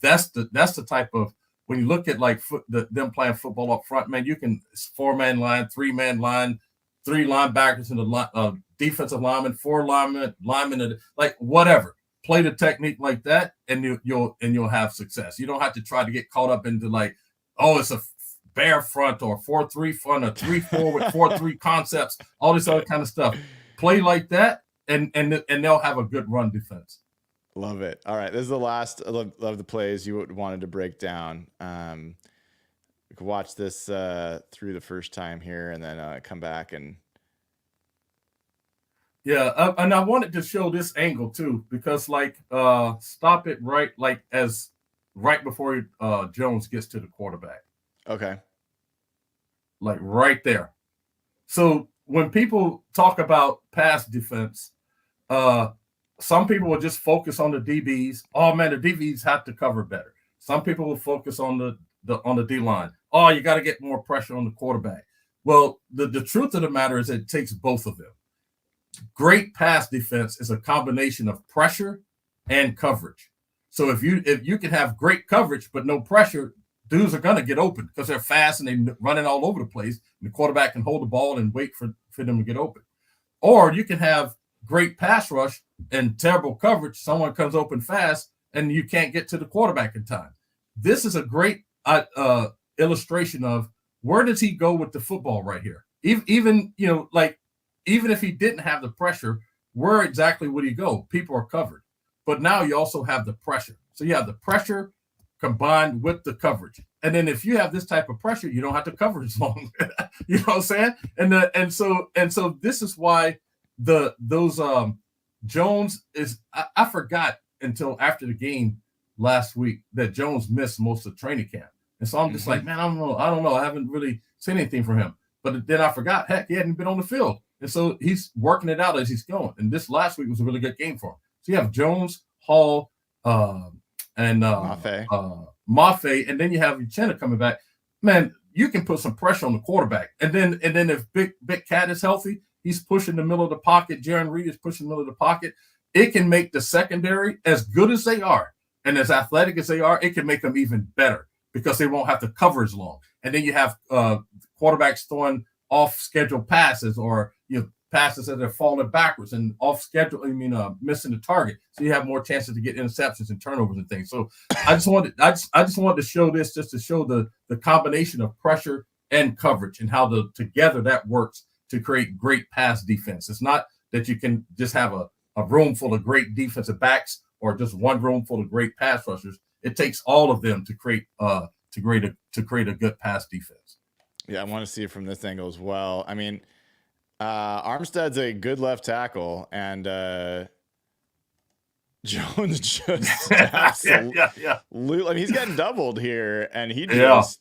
that's the type of, when you look at like them playing football up front, man, you can 4-man line, 3-man line, 3 linebackers in the defensive lineman, 4 linemen, like whatever. Play the technique like that, and you'll have success. You don't have to try to get caught up into like, oh, it's a bear front or 4-3 front or 3-4 with 4-3 concepts, all this other kind of stuff. Play like that, and they'll have a good run defense. Love it. All right, this is the last of the plays you wanted to break down. We could watch this through the first time here, and then come back and. Yeah, and I wanted to show this angle too, because like stop it right before Jones gets to the quarterback. Okay. Like right there. So when people talk about pass defense, some people will just focus on the DBs. Oh man, the DBs have to cover better. Some people will focus on the D line. Oh, you got to get more pressure on the quarterback. Well, the truth of the matter is it takes both of them. Great pass defense is a combination of pressure and coverage. So if you can have great coverage but no pressure, dudes are gonna get open because they're fast and they're running all over the place. And the quarterback can hold the ball and wait for them to get open. Or you can have great pass rush and terrible coverage. Someone comes open fast and you can't get to the quarterback in time. This is a great illustration of where does he go with the football right here. Even if he didn't have the pressure, where exactly would he go? People are covered. But now you also have the pressure. So you have the pressure combined with the coverage. And then if you have this type of pressure, you don't have to cover as long. You know what I'm saying? And so this is why those Jones is I forgot until after the game last week that Jones missed most of training camp. And so I'm just like, man, I don't know. I haven't really seen anything from him. But then I forgot, heck, he hadn't been on the field. And so he's working it out as he's going. And this last week was a really good game for him. So you have Jones, Hall, and Mafe, and then you have Uchenna coming back. Man, you can put some pressure on the quarterback. And then if Big Cat is healthy, he's pushing the middle of the pocket. Jaron Reed is pushing the middle of the pocket. It can make the secondary, as good as they are and as athletic as they are, it can make them even better because they won't have to cover as long. And then you have quarterbacks throwing off-schedule passes or passes that are falling backwards and off schedule. Missing the target, so you have more chances to get interceptions and turnovers and things. So I just wanted to show this just to show the combination of pressure and coverage and how together that works to create great pass defense. It's not that you can just have a room full of great defensive backs or just one room full of great pass rushers. It takes all of them to create a good pass defense. Yeah, I want to see it from this angle as well. I mean, Armstead's a good left tackle, and Jones just absolutely. I mean, he's getting doubled here, and he just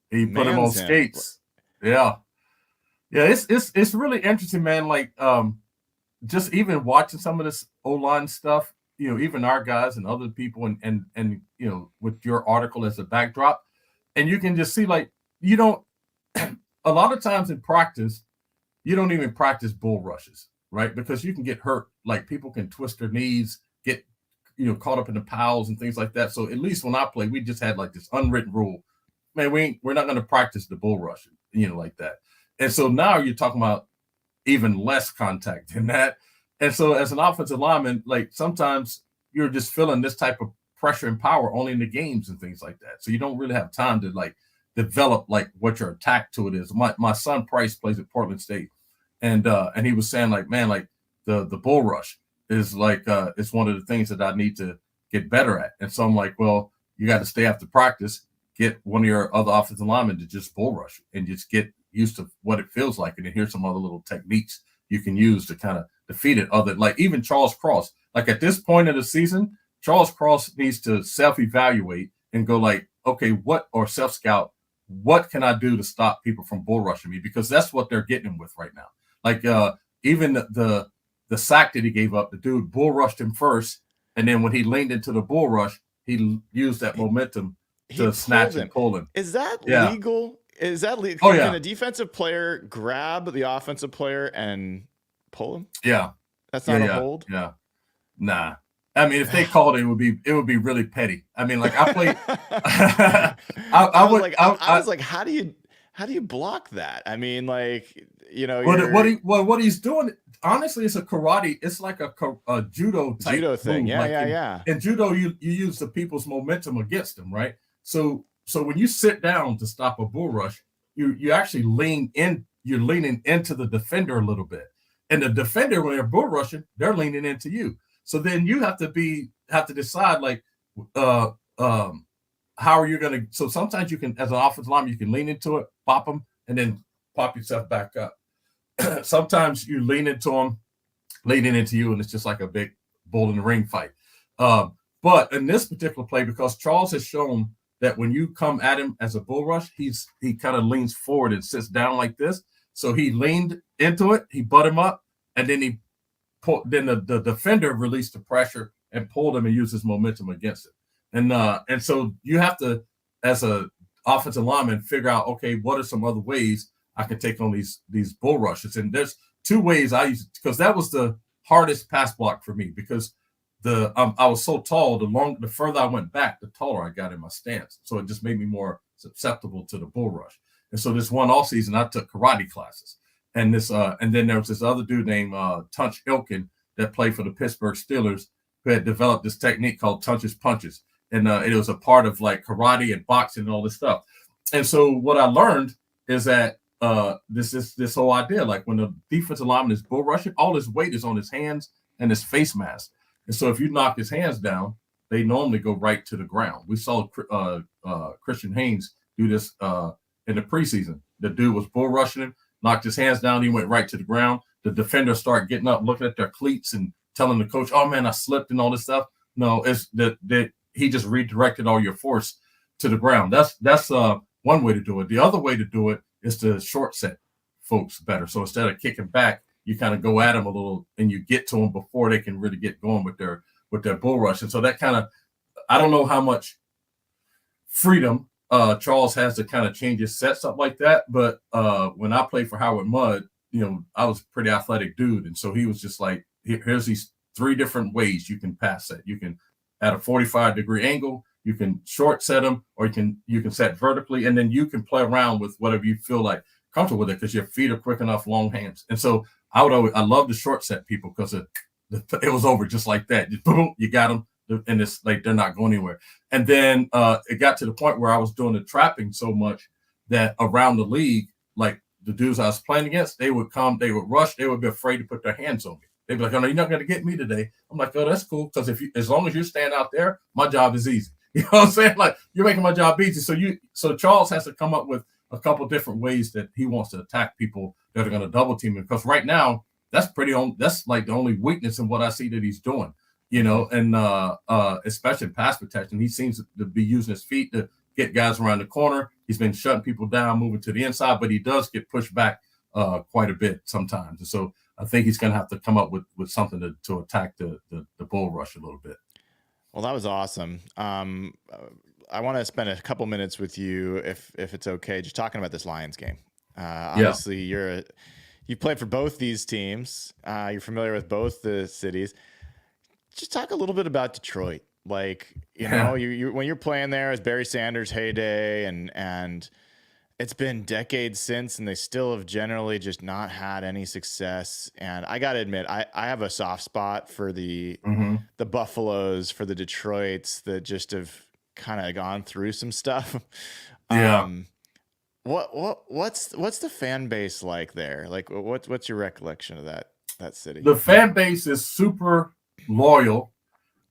he put him on skates. Yeah. It's really interesting, man. Like, just even watching some of this O-line stuff, even our guys and other people, and with your article as a backdrop, and you can just see like you don't. A lot of times in practice, you don't even practice bull rushes, right? Because you can get hurt. Like people can twist their knees, get caught up in the piles and things like that. So at least when I play, we just had like this unwritten rule, man. We're not going to practice the bull rush, like that. And so now you're talking about even less contact than that. And so as an offensive lineman, like sometimes you're just feeling this type of pressure and power only in the games and things like that. So you don't really have time to like develop like what your attack to it is. My son Price plays at Portland State, and he was saying like, man, like the bull rush is like it's one of the things that I need to get better at. And so I'm like, well, you got to stay after practice, get one of your other offensive linemen to just bull rush and just get used to what it feels like, and then here's some other little techniques you can use to kind of defeat it. Other like even Charles Cross, like at this point of the season, Charles Cross needs to self-evaluate and go like, okay, or self-scout. What can I do to stop people from bull rushing me? Because that's what they're getting him with right now. Like even the sack that he gave up, the dude bull rushed him first, and then when he leaned into the bull rush, he used that momentum to snatch and pull him. Is that legal? Is that legal? Oh, yeah. Can a defensive player grab the offensive player and pull him? Yeah, that's not a hold. Yeah, nah. I mean, if they called it, it would be really petty. I mean, like I played. I was like, how do you block that? I mean, like what he's doing. Honestly, it's a karate. It's like a judo type thing. Move. In judo, you use the people's momentum against them, right? So when you sit down to stop a bull rush, you actually lean in. You're leaning into the defender a little bit, and the defender, when they're bull rushing, they're leaning into you. So then you have to decide like, how are you going to? So sometimes you can, as an offensive lineman, you can lean into it, pop them, and then pop yourself back up. Sometimes you lean into them, leaning into you, and it's just like a big bull in the ring fight. But in this particular play, because Charles has shown that when you come at him as a bull rush, he kind of leans forward and sits down like this. So he leaned into it, he butt him up, and then then the defender released the pressure and pulled him and used his momentum against it. And so you have to, as a offensive lineman, figure out, okay, what are some other ways I can take on these bull rushes? And there's two ways I use, because that was the hardest pass block for me, because I was so tall. The further I went back, the taller I got in my stance. So it just made me more susceptible to the bull rush. And so this one off season, I took karate classes, and then there was this other dude named Tunch Ilkin that played for the Pittsburgh Steelers, who had developed this technique called Tunch's punches, and it was a part of like karate and boxing and all this stuff. And so what I learned is that this whole idea, like when the defensive lineman is bull rushing, all his weight is on his hands and his face mask. And so if you knock his hands down, they normally go right to the ground. We saw Christian Haynes do this in the preseason. The dude was bull rushing him, knocked his hands down, he went right to the ground. The defenders start getting up, looking at their cleats and telling the coach, "Oh man, I slipped," and all this stuff. No, it's that he just redirected all your force to the ground. That's one way to do it. The other way to do it is to short set folks better. So instead of kicking back, you kind of go at them a little and you get to them before they can really get going with their bull rush. And so that kind of, I don't know how much freedom Charles has to kind of change his sets up like that. But when I played for Howard Mudd, I was a pretty athletic dude. And so he was just like, here's these three different ways you can pass set. You can at a 45-degree angle, you can short set them, or you can set vertically, and then you can play around with whatever you feel like comfortable with it, because your feet are quick enough, long hands. And so I love to short set people, because it was over just like that. Just boom, you got them, and it's like they're not going anywhere. And then it got to the point where I was doing the trapping so much that around the league, like the dudes I was playing against, they would come, they would rush, they would be afraid to put their hands on me. They'd be like, "Oh no, you're not going to get me today." I'm like, "Oh, that's cool, because as long as you stand out there, my job is easy." You know what I'm saying? Like, you're making my job easy. So Charles has to come up with a couple different ways that he wants to attack people that are going to double team him. Because right now, that's like the only weakness in what I see that he's doing. And especially in pass protection, he seems to be using his feet to get guys around the corner. He's been shutting people down, moving to the inside, but he does get pushed back quite a bit sometimes. And so I think he's going to have to come up with something to attack the bull rush a little bit. Well, that was awesome. I want to spend a couple minutes with you, if it's okay, just talking about this Lions game. Obviously, you played for both these teams. You're familiar with both the cities. Just talk a little bit about Detroit. Like, you when you're playing there, as Barry Sanders' heyday, and it's been decades since, and they still have generally just not had any success. And I got to admit, I have a soft spot for the Buffaloes, for the Detroits that just have kind of gone through some stuff. Yeah. What's the fan base like there? Like, what's your recollection of that city? The fan base is super loyal,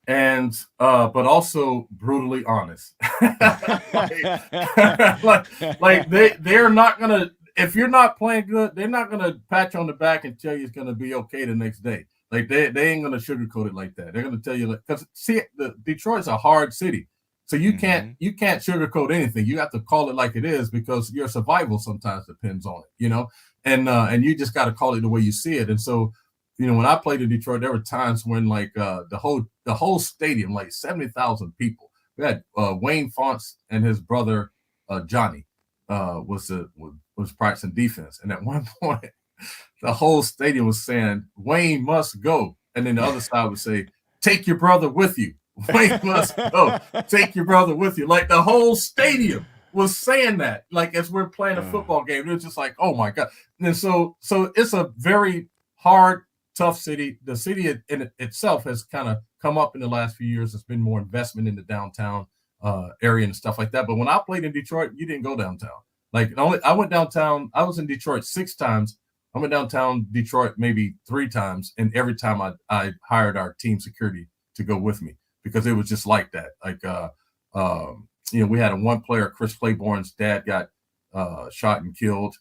and but also brutally honest. like they're not gonna, if you're not playing good, they're not gonna pat you on the back and tell you it's gonna be okay the next day. Like they ain't gonna sugarcoat it like that. They're gonna tell you, like, because see, Detroit's a hard city, so you can't sugarcoat anything. You have to call it like it is, because your survival sometimes depends on it. And you just got to call it the way you see it. And so, when I played in Detroit, there were times when like the whole stadium, like 70,000 people. We had Wayne Fonts and his brother Johnny was practicing defense, and at one point, the whole stadium was saying, "Wayne must go," and then the other side would say, "Take your brother with you. Wayne must go. Take your brother with you." Like the whole stadium was saying that, like as we're playing a football game. It was just like, oh my God. And so it's a very hard, tough city. The city in itself has kind of come up in the last few years. There's been more investment in the downtown area and stuff like that. But when I played in Detroit, you didn't go downtown. Like I went downtown. I was in Detroit 6 times. I went downtown Detroit maybe 3 times, and every time I hired our team security to go with me, because it was just like that. Like we had one player, Chris Claiborne's dad, got shot and killed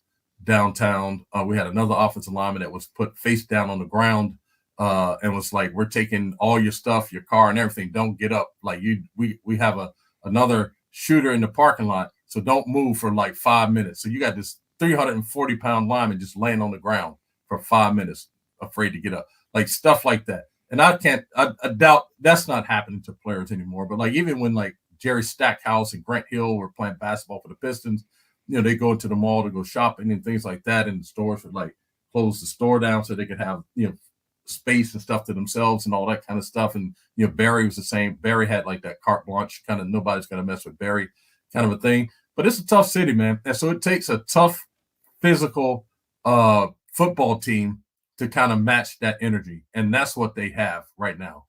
downtown. We had another offensive lineman that was put face down on the ground and was like, "We're taking all your stuff, your car and everything. Don't get up. Like we have another shooter in the parking lot, so don't move for like 5 minutes." So you got this 340-pound lineman just laying on the ground for 5 minutes, afraid to get up. Like stuff like that. and I doubt that's not happening to players anymore. But like even when like Jerry Stackhouse and Grant Hill were playing basketball for the Pistons, they go into the mall to go shopping and things like that, and the stores would like close the store down so they could have space and stuff to themselves and all that kind of stuff. And Barry was the same. Barry had like that carte blanche kind of nobody's gonna mess with Barry kind of a thing. But it's a tough city, man, and so it takes a tough physical football team to kind of match that energy, and that's what they have right now.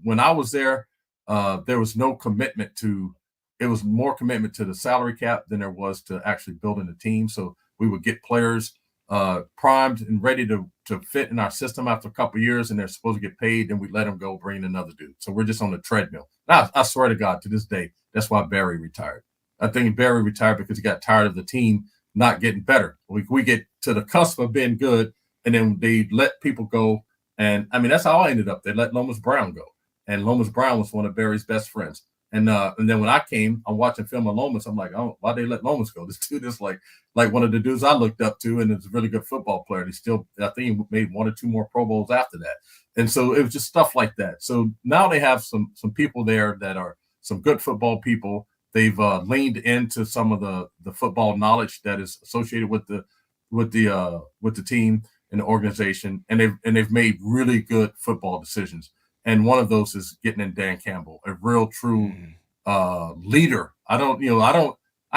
When I was there was no commitment to. It was more commitment to the salary cap than there was to actually building a team. So we would get players primed and ready to fit in our system after a couple of years, and they're supposed to get paid. Then we let them go, bring in another dude. So we're just on the treadmill. Now, I swear to God, to this day, that's why Barry retired. I think Barry retired because he got tired of the team not getting better. We get to the cusp of being good, and then they let people go. And I mean, that's how I ended up. They let Lomas Brown go, and Lomas Brown was one of Barry's best friends. And then when I came, I'm watching film on Lomas. I'm like, oh, why they let Lomas go? This dude is like one of the dudes I looked up to, and it's a really good football player. And he still, I think, he made 1 or 2 more Pro Bowls after that. And so it was just stuff like that. So now they have some people there that are some good football people. They've leaned into some of the football knowledge that is associated with the team and the organization, and they've made really good football decisions. And one of those is getting in Dan Campbell, a real true leader. I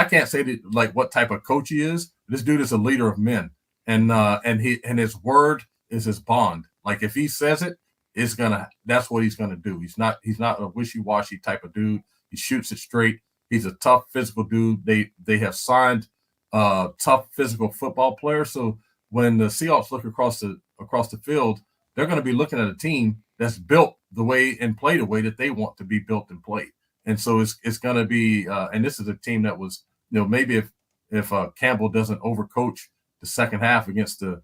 can't say that, like what type of coach he is. This dude is a leader of men, and his word is his bond. Like if he says it, that's what he's gonna do. He's not a wishy-washy type of dude. He shoots it straight. He's a tough physical dude. They have signed tough physical football players. So when the Seahawks look across the field, they're going to be looking at a team that's built the way and play the way that they want to be built and played. And so it's going to be, and this is a team that was, maybe if Campbell doesn't overcoach the second half against the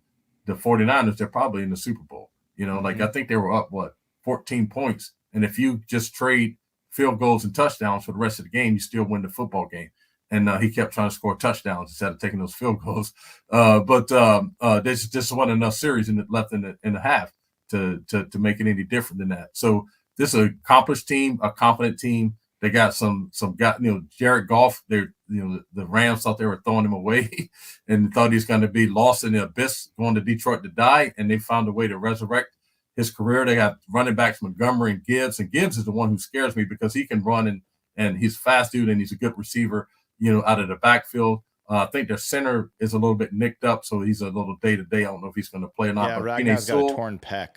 49ers, they're probably in the Super Bowl. Like I think they were up 14 points, and if you just trade field goals and touchdowns for the rest of the game, you still win the football game. And he kept trying to score touchdowns instead of taking those field goals. But there's just wasn't enough series left in the half to make it any different than that. So this is an accomplished team, a confident team. They got some guy, Jared Goff. The Rams thought they were throwing him away and thought he's going to be lost in the abyss, going to Detroit to die. And they found a way to resurrect his career. They got running backs Montgomery and Gibbs is the one who scares me because he can run and he's a fast dude and he's a good receiver, out of the backfield. I think their center is a little bit nicked up, so he's a little day-to-day. I don't know if he's going to play or not. Yeah, Ragnar's got a torn pec.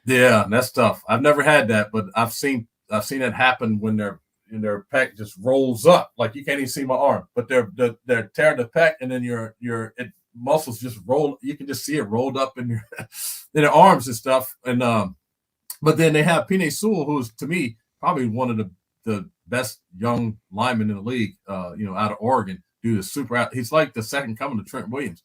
Yeah, that's tough. I've never had that, but I've seen it happen when their pec just rolls up, like you can't even see my arm. But they're tearing the pec, and then your muscles just roll. You can just see it rolled up in your in their arms and stuff. And but then they have Penei Sewell, who's to me probably one of the best young linemen in the league. Out of Oregon, dude is super. He's like the second coming to Trent Williams.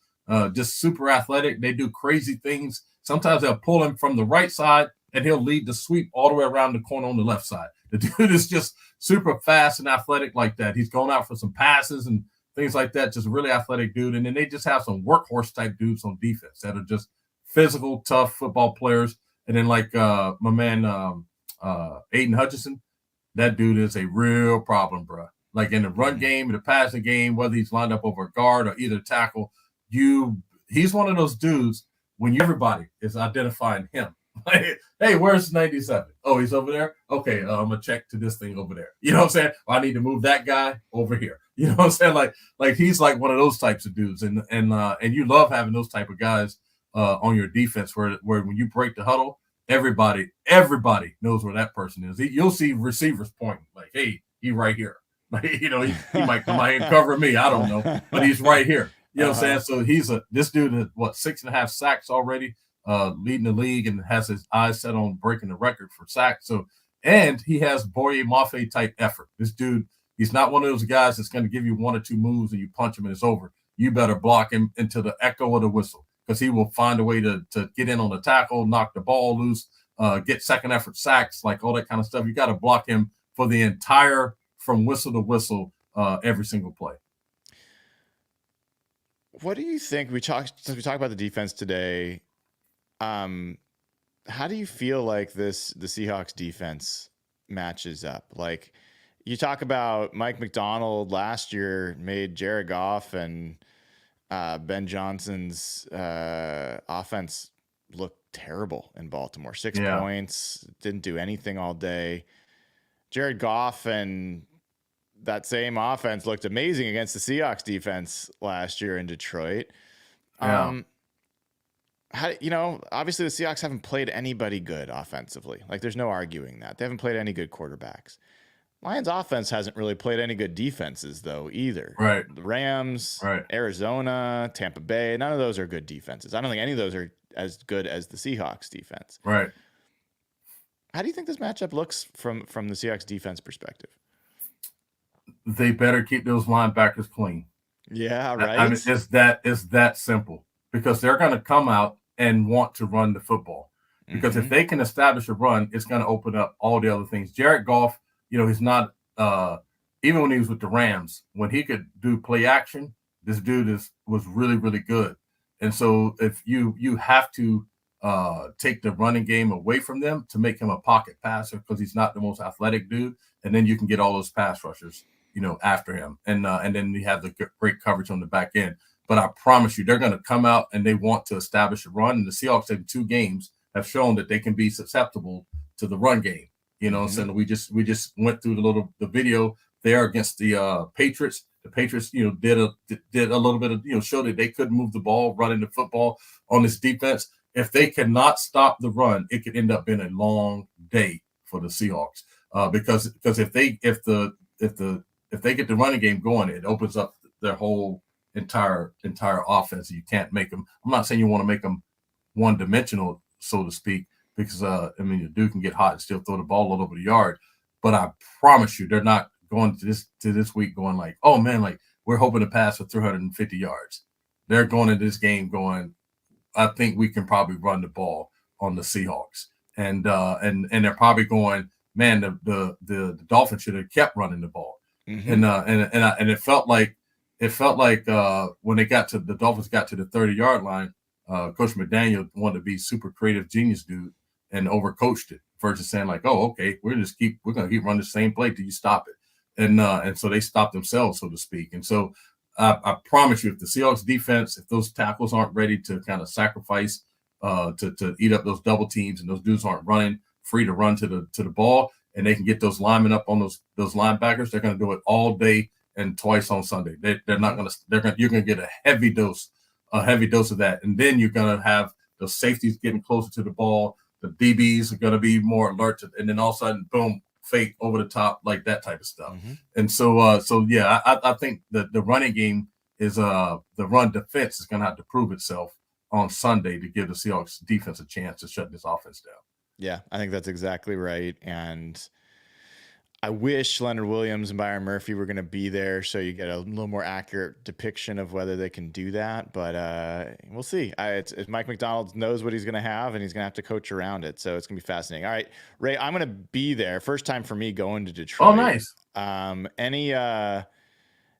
Just super athletic. They do crazy things. Sometimes they'll pull him from the right side, and he'll lead the sweep all the way around the corner on the left side. The dude is just super fast and athletic like that. He's going out for some passes and things like that. Just a really athletic dude. And then they just have some workhorse type dudes on defense that are just physical, tough football players. And then like my man Aiden Hutchinson, that dude is a real problem, bro. Like in the run game, in the passing game, whether he's lined up over a guard or either tackle, he's one of those dudes when everybody is identifying him. Like, hey, where's 97? Oh, he's over there? Okay, I'm going to check to this thing over there. You know what I'm saying? I need to move that guy over here. You know what I'm saying? Like he's like one of those types of dudes. And you love having those type of guys on your defense where when you break the huddle, everybody knows where that person is. You'll see receivers pointing like, hey, he right here. Like, he might come out and cover me. I don't know, but he's right here. You know what I'm saying? So this dude has 6.5 sacks already, leading the league, and has his eyes set on breaking the record for sacks. So, and he has Boye Mafe type effort. This dude, he's not one of those guys that's going to give you 1 or 2 moves and you punch him and it's over. You better block him into the echo of the whistle, because he will find a way to get in on the tackle, knock the ball loose, get second effort sacks, like all that kind of stuff. You got to block him for the entire, from whistle to whistle, every single play. What do you think? Since we talked about the defense today, how do you feel like the Seahawks defense matches up? Like, you talk about Mike McDonald last year made Jared Goff and Ben Johnson's offense looked terrible in Baltimore. Six Yeah, points, didn't do anything all day. Jared Goff and that same offense looked amazing against the Seahawks defense last year in Detroit. yeah, Um, how, obviously the Seahawks haven't played anybody good offensively. Like, there's no arguing that. They haven't played any good quarterbacks. Lions offense hasn't really played any good defenses though either. right, The Rams, right. Arizona, Tampa Bay, none of those are good defenses. I don't think any of those are as good as the Seahawks defense. Right. How do you think this matchup looks from the Seahawks defense perspective? They better keep those linebackers clean. Yeah, I mean, right. it's that simple because they're going to come out and want to run the football. Because if Mm-hmm. they can establish a run, it's going to open up all the other things. Jared Goff, he's not even when he was with the Rams, when he could do play action, this dude was really, really good. And so if you have to take the running game away from them to make him a pocket passer because he's not the most athletic dude, and then you can get all those pass rushers, after him, and then you have the great coverage on the back end. But I promise you, they're going to come out and they want to establish a run. And the Seahawks in 2 games have shown that they can be susceptible to the run game. Mm-hmm. So we just went through the video there against the Patriots. The Patriots, did a little bit of showed that they could move the ball, running the football on this defense. If they cannot stop the run, it could end up being a long day for the Seahawks. Because if they get the running game going, it opens up their whole entire offense. You can't make them. I'm not saying you want to make them one dimensional, so to speak, because the dude can get hot and still throw the ball all over the yard. But I promise you, they're not going to this week going like, oh man, like we're hoping to pass for 350 yards. They're going into this game going, I think we can probably run the ball on the Seahawks, and they're probably going, man, the Dolphins should have kept running the ball, Mm-hmm. and it felt like when the Dolphins got to the 30-yard line, Coach McDaniel wanted to be super creative genius dude and overcoached it versus saying like, oh, okay, we're gonna keep running the same play till you stop it, and so they stopped themselves, so to speak, and so I promise you, if the Seahawks defense, if those tackles aren't ready to kind of sacrifice to eat up those double teams, and those dudes aren't running free to run to the ball, and they can get those linemen up on those linebackers, they're going to do it all day and twice on Sunday. They're not going to. You're going to get a heavy dose of that, and then you're going to have the safeties getting closer to the ball. The DBs are going to be more alert, and then all of a sudden, boom, fake over the top, like that type of stuff. Mm-hmm. And so yeah, I think that the running game is the run defense is going to have to prove itself on Sunday to give the Seahawks defense a chance to shut this offense down. Yeah, I think that's exactly right. And I wish Leonard Williams and Byron Murphy were going to be there so you get a little more accurate depiction of whether they can do that. But we'll see. It's Mike McDonald knows what he's going to have, and he's going to have to coach around it. So it's going to be fascinating. All right, Ray, I'm going to be there. First time for me going to Oh, Detroit. nice. Any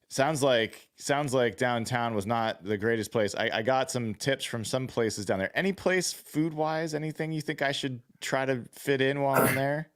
sounds like downtown was not the greatest place. I got some tips from some places down there. Any place food wise, anything you think I should try to fit in while I'm there?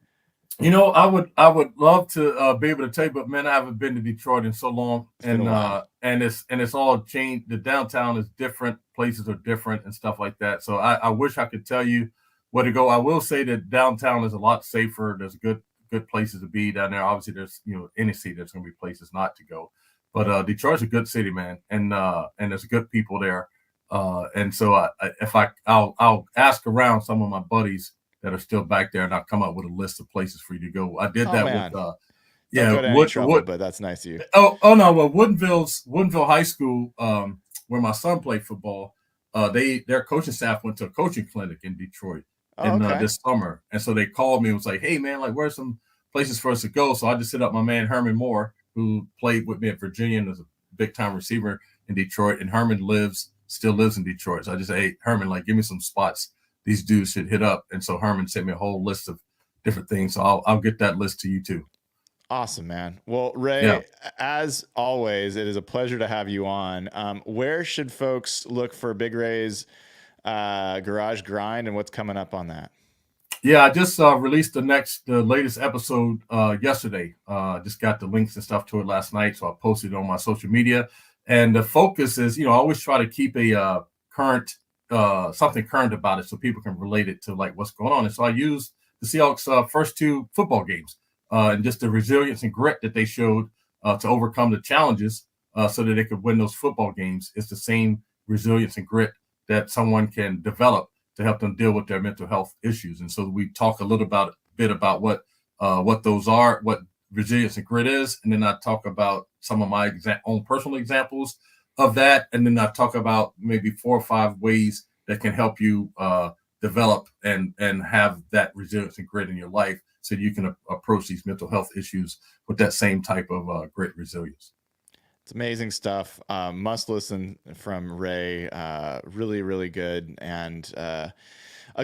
I would love to be able to tell you, but man, I haven't been to Detroit in so long, It's been a while. and it's all changed. The downtown is different, places are different, and stuff like that. So I wish I could tell you where to go. I will say that downtown is a lot safer. There's good places to be down there. Obviously, there's any city there's going to be places not to go, but Detroit's a good city, man, and there's good people there. And so I'll ask around some of my buddies that are still back there, and I'll come up with a list of places for you to go. I did Oh that with man, don't yeah, go to any trouble, but that's nice of you. oh no, well, Woodinville High School, where my son played football, their coaching staff went to a coaching clinic in Detroit Oh, in okay. this summer, and so they called me and was like, "Hey man, like where's some places for us to go?" So I just hit up my man Herman Moore, who played with me at Virginia and is a big time receiver in Detroit, and Herman still lives in Detroit. So I just say, "Hey Herman, like give me some spots these dudes should hit up," and so Herman sent me a whole list of different things. So I'll get that list to you too. Awesome, man. Well, Yeah. Ray, as always, it is a pleasure to have you on. Where should folks look for Big Ray's Garage Grind, and what's coming up on that? Yeah, I just released the latest episode yesterday. Just got the links and stuff to it last night, so I posted it on my social media. And the focus is, I always try to keep a current something current about it, so people can relate it to like what's going on. And so I used the Seahawks' first two football games and just the resilience and grit that they showed to overcome the challenges, so that they could win those football games. It's the same resilience and grit that someone can develop to help them deal with their mental health issues. And so we talk a little bit about what those are, what resilience and grit is, and then I talk about some of my own personal examples of that, and then I talk about maybe 4 or 5 ways that can help you develop and have that resilience and grit in your life, so you can approach these mental health issues with that same type of grit resilience. It's amazing stuff. Must listen from Ray. Really, really good, and a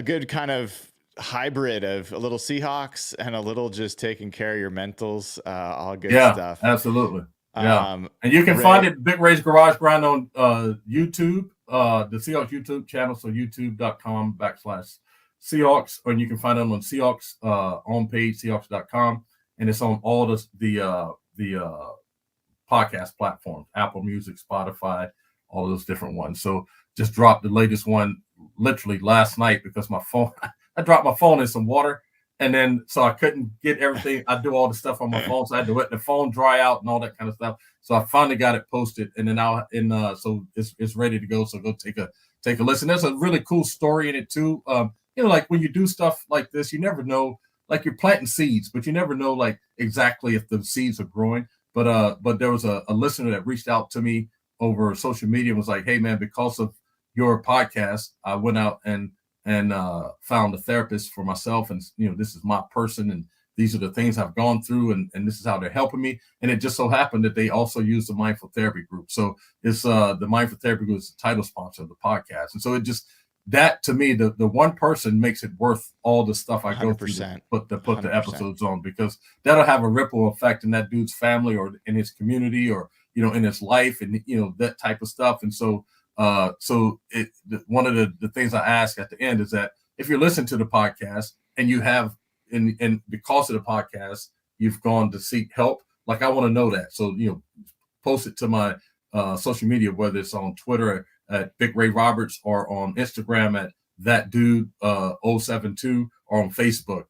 good kind of hybrid of a little Seahawks and a little just taking care of your mentals. All good stuff. Absolutely. Yeah, and you can Ray, find it Big Ray's Garage Grind on YouTube, the Seahawks YouTube channel, so youtube.com/Seahawks, or you can find them on Seahawks homepage, Seahawks.com, and it's on all the podcast platforms, Apple Music, Spotify, all those different ones. So just dropped the latest one literally last night because my phone, I dropped my phone in some water, and then so I couldn't get everything. I do all the stuff on my phone, so I had to let the phone dry out and all that kind of stuff. So I finally got it posted, and then so it's ready to go. So go take a listen. There's a really cool story in it too. Like when you do stuff like this, you never know. Like you're planting seeds, but you never know like exactly if the seeds are growing. But there was a listener that reached out to me over social media and was like, "Hey man, because of your podcast, I went out and found a therapist for myself, and this is my person, and these are the things I've gone through, and this is how they're helping me." And it just so happened that they also use the Mindful Therapy Group. So it's the Mindful Therapy Group is the title sponsor of the podcast, and so it just that to me, the one person makes it worth all the stuff I go through to put the episodes on, because that'll have a ripple effect in that dude's family or in his community or in his life, and that type of stuff. And so one of the things I ask at the end is that if you're listening to the podcast and you have and because of the podcast you've gone to seek help, like I want to know that. So post it to my social media, whether it's on Twitter at Big Ray Roberts or on Instagram at that dude 072 or on Facebook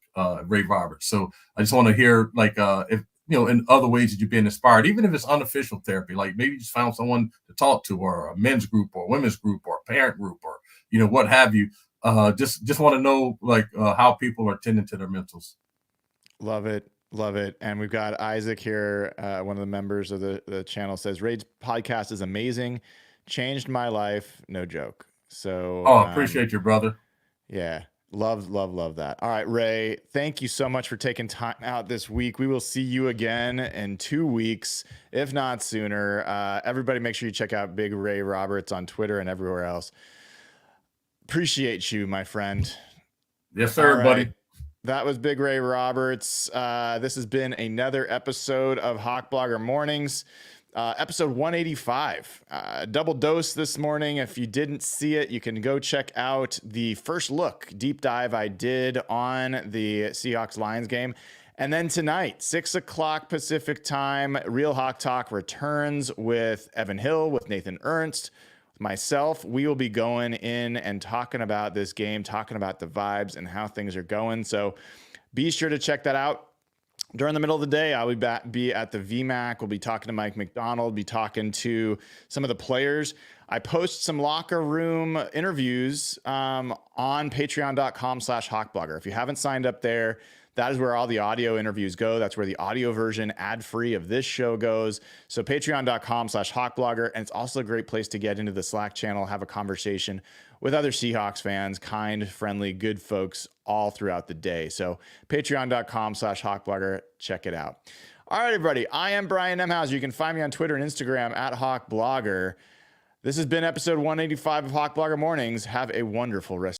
Ray Roberts. So I just want to hear like if in other ways that you've been inspired, even if it's unofficial therapy, like maybe you just found someone to talk to, or a men's group or a women's group or a parent group or what have you. Just want to know like how people are tending to their mentals. Love it. Love it. And we've got Isaac here, one of the members of the channel, says Ray's podcast is amazing. Changed my life. No joke. So appreciate you, brother. Yeah. Love that. All right, Ray, thank you so much for taking time out this week. We will see you again in 2 weeks, if not sooner. Everybody make sure you check out Big Ray Roberts on Twitter and everywhere else. Appreciate you, my friend. Yes, sir, buddy. That was Big Ray Roberts. This has been another episode of Hawk Blogger Mornings. Episode 185, double dose this morning. If you didn't see it, you can go check out the first look deep dive I did on the Seahawks Lions game. And then tonight, 6 o'clock Pacific time, Real Hawk Talk returns with Evan Hill, with Nathan Ernst, myself. We will be going in and talking about this game, talking about the vibes and how things are going. So be sure to check that out. During the middle of the day, I'll be at the VMAC. We'll be talking to Mike McDonald, be talking to some of the players. I post some locker room interviews on patreon.com/hawkblogger. If you haven't signed up there, that is where all the audio interviews go. That's where the audio version ad-free of this show goes. So patreon.com/hawkblogger. And it's also a great place to get into the Slack channel, have a conversation with other Seahawks fans, kind, friendly, good folks all throughout the day. So patreon.com/hawkblogger. Check it out. All right, everybody. I am Brian Nemhauser. You can find me on Twitter and Instagram at hawkblogger. This has been episode 185 of Hawk Blogger Mornings. Have a wonderful rest